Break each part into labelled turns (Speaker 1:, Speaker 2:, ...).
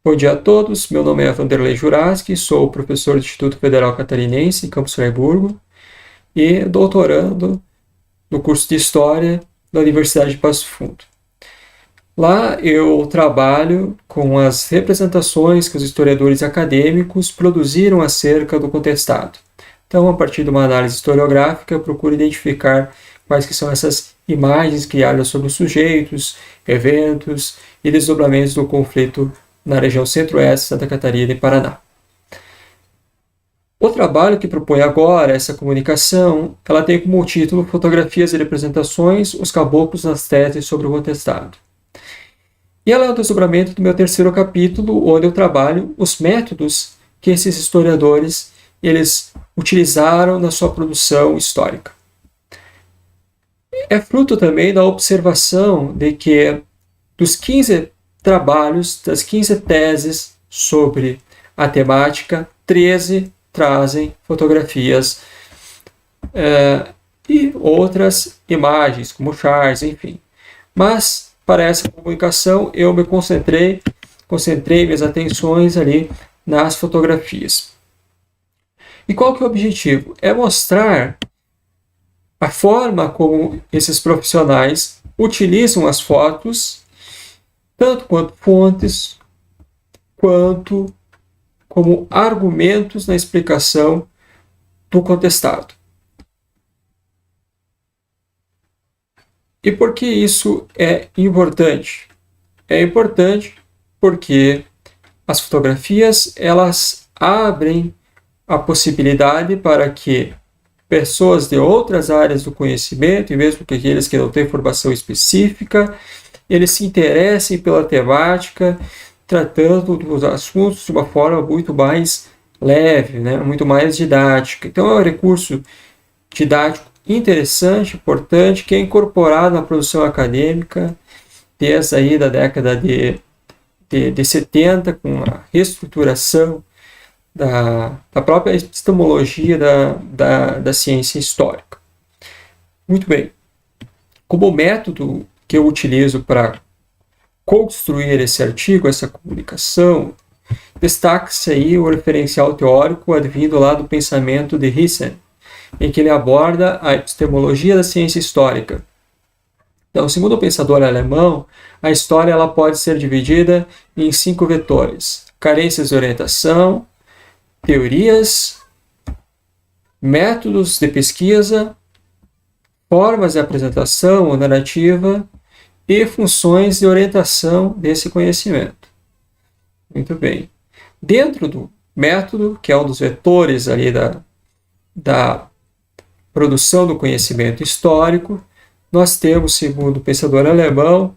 Speaker 1: Bom dia a todos, meu nome é Vanderlei Juraski, sou professor do Instituto Federal Catarinense, em Campos Friburgo, e doutorando no curso de História da Universidade de Passo Fundo. Lá eu trabalho com as representações que os historiadores acadêmicos produziram acerca do contestado. Então, a partir de uma análise historiográfica, eu procuro identificar quais que são essas imagens criadas sobre os sujeitos, eventos e desdobramentos do conflito na região centro-oeste, Santa Catarina e Paraná. O trabalho que propõe agora essa comunicação, ela tem como título Fotografias e Representações, os Caboclos nas Teses sobre o Contestado. E ela é o desdobramento do meu terceiro capítulo, onde eu trabalho os métodos que esses historiadores eles utilizaram na sua produção histórica. É fruto também da observação de que dos 15 trabalhos, das 15 teses sobre a temática, 13 trazem fotografias e outras imagens, como charts, enfim. Mas, para essa comunicação, eu me concentrei minhas atenções ali nas fotografias. E qual que é o objetivo? É mostrar a forma como esses profissionais utilizam as fotos, tanto quanto fontes, quanto como argumentos na explicação do contestado. E por que isso é importante? É importante porque as fotografias elas abrem a possibilidade para que pessoas de outras áreas do conhecimento, e mesmo que aqueles que não têm formação específica, eles se interessem pela temática, tratando dos assuntos de uma forma muito mais leve, né? Muito mais didática. Então é um recurso didático interessante, importante, que é incorporado na produção acadêmica desde aí da década de 70, com a reestruturação da própria epistemologia da ciência histórica. Muito bem. Como método que eu utilizo para construir esse artigo, essa comunicação, destaca-se aí o referencial teórico advindo lá do pensamento de Hyssen, em que ele aborda a epistemologia da ciência histórica. Então, segundo o pensador alemão, a história ela pode ser dividida em 5 vetores: carências de orientação, teorias, métodos de pesquisa, formas de apresentação ou narrativa e funções de orientação desse conhecimento. Muito bem. Dentro do método, que é um dos vetores ali da produção do conhecimento histórico, nós temos, segundo o pensador alemão,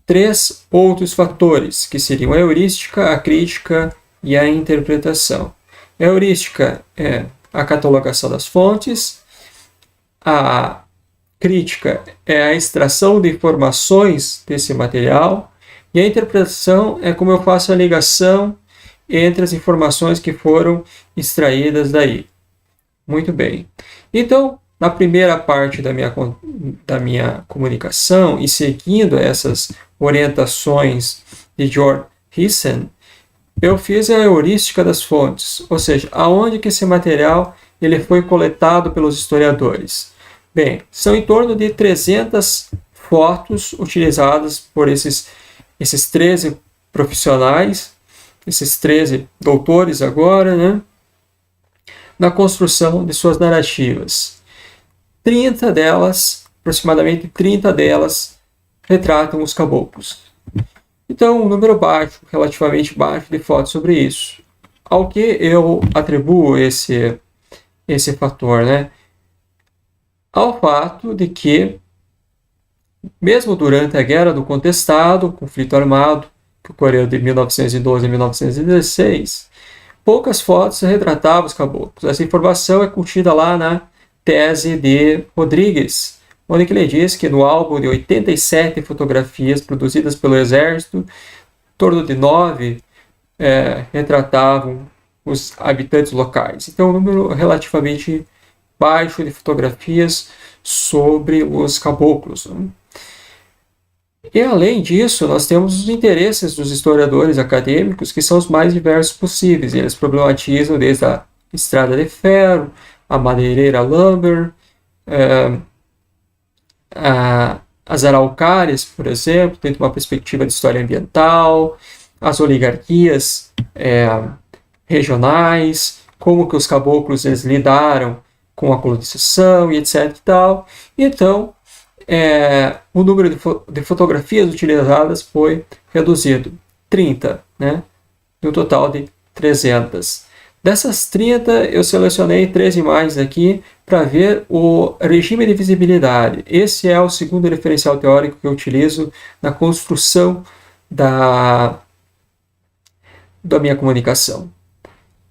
Speaker 1: 3 outros fatores, que seriam a heurística, a crítica e a interpretação. A heurística é a catalogação das fontes, a crítica é a extração de informações desse material, e a interpretação é como eu faço a ligação entre as informações que foram extraídas daí. Muito bem. Então, na primeira parte da minha comunicação, e seguindo essas orientações de Georg Hyssen, eu fiz a heurística das fontes, ou seja, aonde que esse material ele foi coletado pelos historiadores. Bem, são em torno de 300 fotos utilizadas por esses 13 profissionais, esses 13 doutores agora, né, na construção de suas narrativas. 30 delas, aproximadamente 30 delas, retratam os caboclos. Então, um número baixo, relativamente baixo de fotos sobre isso. Ao que eu atribuo esse fator, né? Ao fato de que, mesmo durante a Guerra do Contestado, o conflito armado, que ocorreu de 1912 a 1916, poucas fotos retratavam os caboclos. Essa informação é contida lá na tese de Rodrigues, onde ele diz que no álbum de 87 fotografias produzidas pelo Exército, em torno de 9 retratavam os habitantes locais. Então, um número relativamente baixo de fotografias sobre os caboclos. E, além disso, nós temos os interesses dos historiadores acadêmicos, que são os mais diversos possíveis. Eles problematizam desde a estrada de ferro, a madeireira lumber, as araucárias, por exemplo, dentro de uma perspectiva de história ambiental, as oligarquias regionais, como que os caboclos eles lidaram com a colonização e etc. E tal. Então, o número de fotografias utilizadas foi reduzido, 30, né? No total de 300. Dessas 30, eu selecionei 3 imagens aqui para ver o regime de visibilidade. Esse é o segundo referencial teórico que eu utilizo na construção da minha comunicação.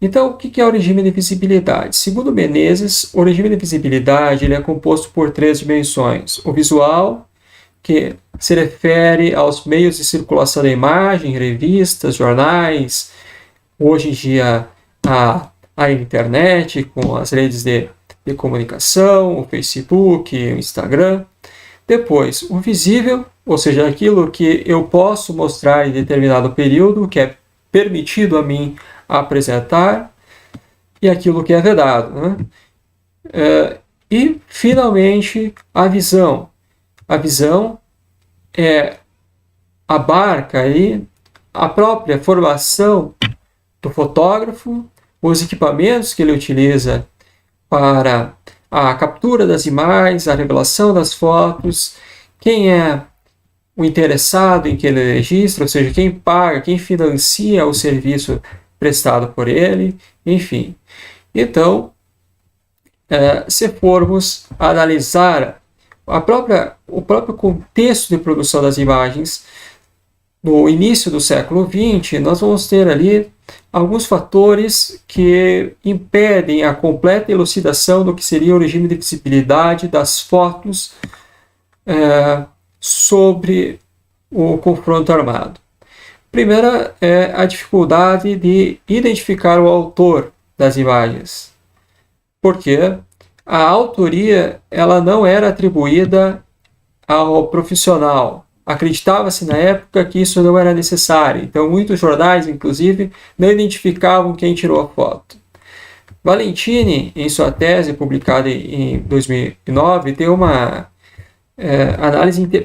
Speaker 1: Então, o que é o regime de visibilidade? Segundo Menezes, o regime de visibilidade ele é composto por 3 dimensões. O visual, que se refere aos meios de circulação da imagem, revistas, jornais, hoje em dia a internet, com as redes de comunicação, o Facebook, o Instagram. Depois, o visível, ou seja, aquilo que eu posso mostrar em determinado período, que é permitido a mim apresentar, e aquilo que é vedado, né? E, finalmente, a visão. A visão abarca aí a própria formação do fotógrafo, os equipamentos que ele utiliza para a captura das imagens, a revelação das fotos, quem é o interessado em que ele registra, ou seja, quem paga, quem financia o serviço prestado por ele, enfim. Então, se formos analisar o próprio contexto de produção das imagens no início do século XX, nós vamos ter ali alguns fatores que impedem a completa elucidação do que seria o regime de visibilidade das fotos sobre o confronto armado. Primeira é a dificuldade de identificar o autor das imagens, porque a autoria ela não era atribuída ao profissional. Acreditava-se na época que isso não era necessário, então muitos jornais, inclusive, não identificavam quem tirou a foto. Valentini, em sua tese publicada em 2009,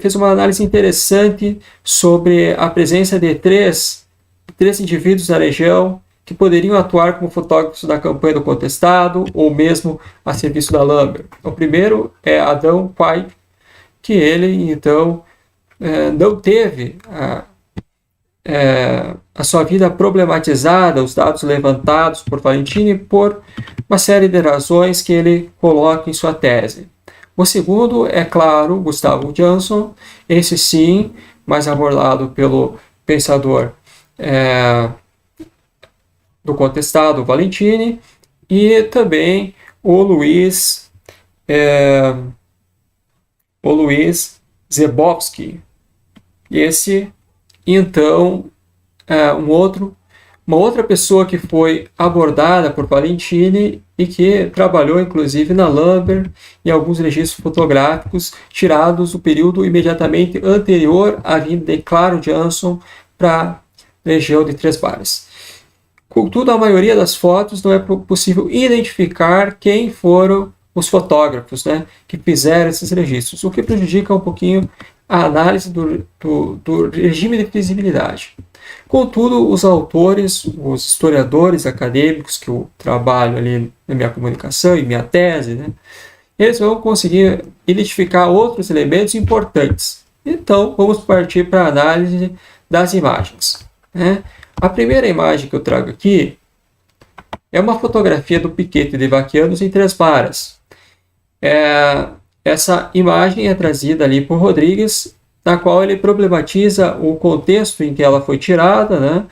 Speaker 1: fez uma análise interessante sobre a presença de três indivíduos na região que poderiam atuar como fotógrafos da campanha do contestado ou mesmo a serviço da Lumber. O primeiro é Adão Quay, que ele, então, não teve a sua vida problematizada, os dados levantados por Valentini por uma série de razões que ele coloca em sua tese. O segundo é, claro, Gustavo Jansson, esse sim, mais abordado pelo pensador do contestado Valentini, e também o Luiz Zebowski. Esse, então, é uma outra pessoa que foi abordada por Valentini e que trabalhou, inclusive, na Lumber e alguns registros fotográficos tirados do período imediatamente anterior à vinda de Claro Jansson para a região de Três Barras. Contudo, a maioria das fotos não é possível identificar quem foram os fotógrafos, né, que fizeram esses registros, o que prejudica um pouquinho a análise do regime de visibilidade. Contudo, os autores, os historiadores acadêmicos que eu trabalho ali na minha comunicação e minha tese, né, eles vão conseguir identificar outros elementos importantes. Então, vamos partir para a análise das imagens, né? A primeira imagem que eu trago aqui é uma fotografia do piquete de vaqueanos em Três Barras. Essa imagem é trazida ali por Rodrigues, na qual ele problematiza o contexto em que ela foi tirada, né?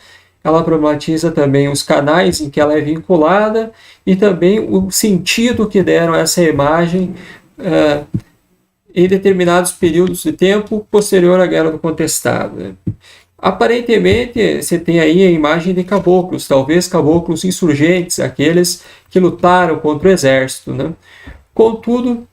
Speaker 1: Ela problematiza também os canais em que ela é vinculada e também o sentido que deram a essa imagem em determinados períodos de tempo posterior à Guerra do Contestado, né? Aparentemente, você tem aí a imagem de caboclos, talvez caboclos insurgentes, aqueles que lutaram contra o exército, né? Contudo,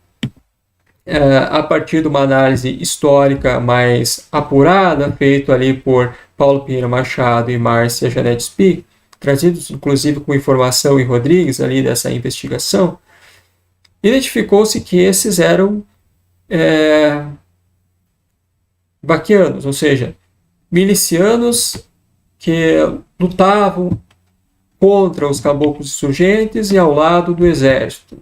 Speaker 1: a partir de uma análise histórica mais apurada, feita ali por Paulo Pinheiro Machado e Márcia Janete Spie, trazidos inclusive com informação em Rodrigues ali dessa investigação, identificou-se que esses eram vaquianos, ou seja, milicianos que lutavam contra os caboclos insurgentes e ao lado do exército.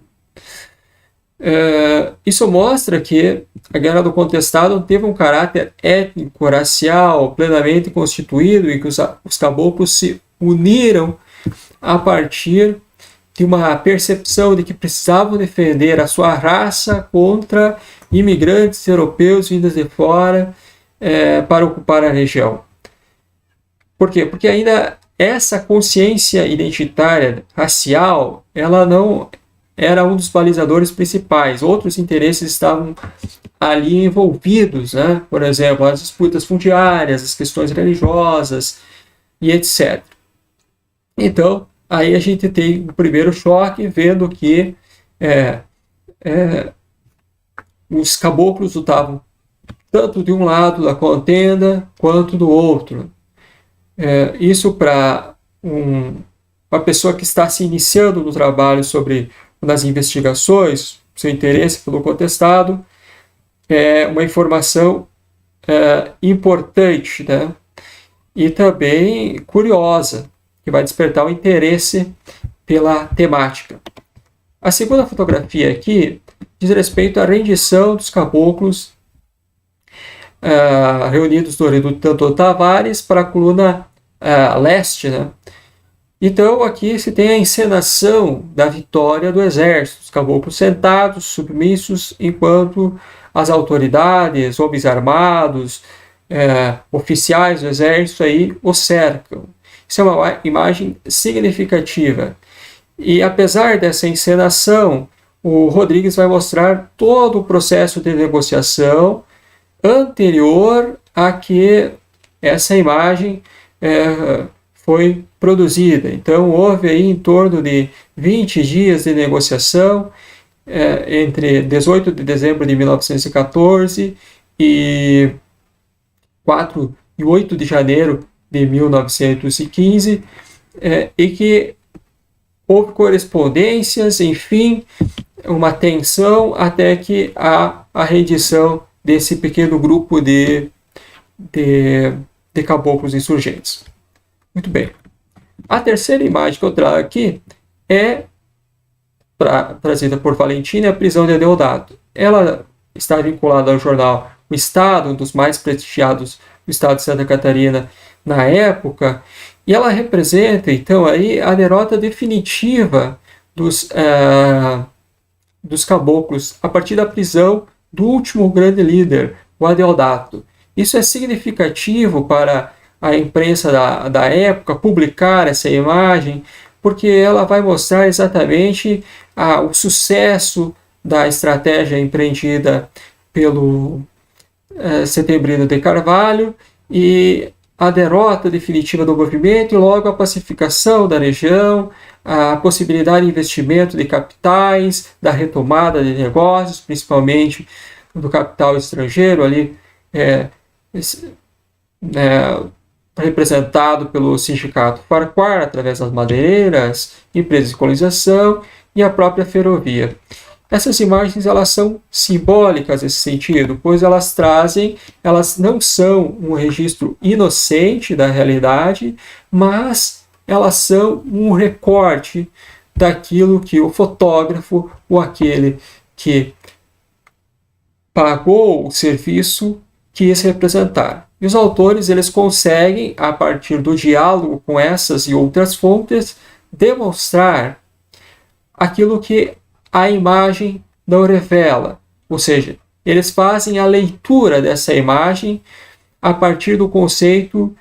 Speaker 1: Isso mostra que a Guerra do Contestado teve um caráter étnico-racial plenamente constituído e que os caboclos se uniram a partir de uma percepção de que precisavam defender a sua raça contra imigrantes europeus vindos de fora para ocupar a região. Por quê? Porque ainda essa consciência identitária racial, ela não era um dos balizadores principais. Outros interesses estavam ali envolvidos, né? Por exemplo, as disputas fundiárias, as questões religiosas e etc. Então, aí a gente tem o primeiro choque, vendo que os caboclos lutavam tanto de um lado da contenda quanto do outro. Isso para uma pessoa que está se iniciando no trabalho sobre nas investigações, seu interesse pelo contestado, é uma informação importante, né? E também curiosa, que vai despertar o interesse pela temática. A segunda fotografia aqui diz respeito à rendição dos caboclos reunidos no Reduto Tavares para a coluna leste, né? Então aqui se tem a encenação da vitória do exército, os caboclos sentados, submissos, enquanto as autoridades, homens armados, oficiais do exército aí os cercam. Isso é uma imagem significativa. E apesar dessa encenação, o Rodrigues vai mostrar todo o processo de negociação anterior a que essa imagem foi produzida. Então, houve aí em torno de 20 dias de negociação entre 18 de dezembro de 1914 e 4 e 8 de janeiro de 1915, e que houve correspondências, enfim, uma tensão até que a rendição desse pequeno grupo de caboclos insurgentes. Muito bem. A terceira imagem que eu trago aqui é trazida por Valentina, a prisão de Deodato. Ela está vinculada ao jornal O Estado, um dos mais prestigiados do estado de Santa Catarina na época, e ela representa, então, aí a derrota definitiva dos caboclos a partir da prisão do último grande líder, o Adeodato. Isso é significativo para a imprensa da época publicar essa imagem, porque ela vai mostrar exatamente o sucesso da estratégia empreendida pelo Setembrino de Carvalho e a derrota definitiva do movimento e logo a pacificação da região, a possibilidade de investimento de capitais, da retomada de negócios, principalmente do capital estrangeiro ali, representado pelo sindicato Farquhar, através das madeireiras, empresas de colonização e a própria ferrovia. Essas imagens elas são simbólicas nesse sentido, pois elas não são um registro inocente da realidade, mas elas são um recorte daquilo que o fotógrafo ou aquele que pagou o serviço quis representar. E os autores eles conseguem, a partir do diálogo com essas e outras fontes, demonstrar aquilo que a imagem não revela. Ou seja, eles fazem a leitura dessa imagem a partir do conceito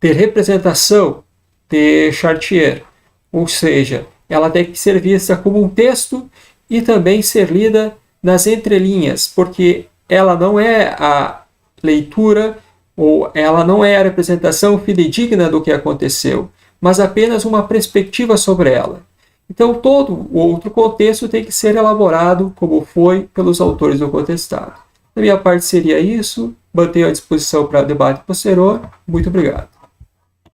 Speaker 1: de representação de Chartier. Ou seja, ela tem que ser vista como um texto e também ser lida nas entrelinhas, porque ela não é a leitura ou ela não é a representação fidedigna do que aconteceu, mas apenas uma perspectiva sobre ela. Então, todo o outro contexto tem que ser elaborado como foi pelos autores do contestado. Da minha parte seria isso. Mantenho à disposição para debate posterior. Muito obrigado.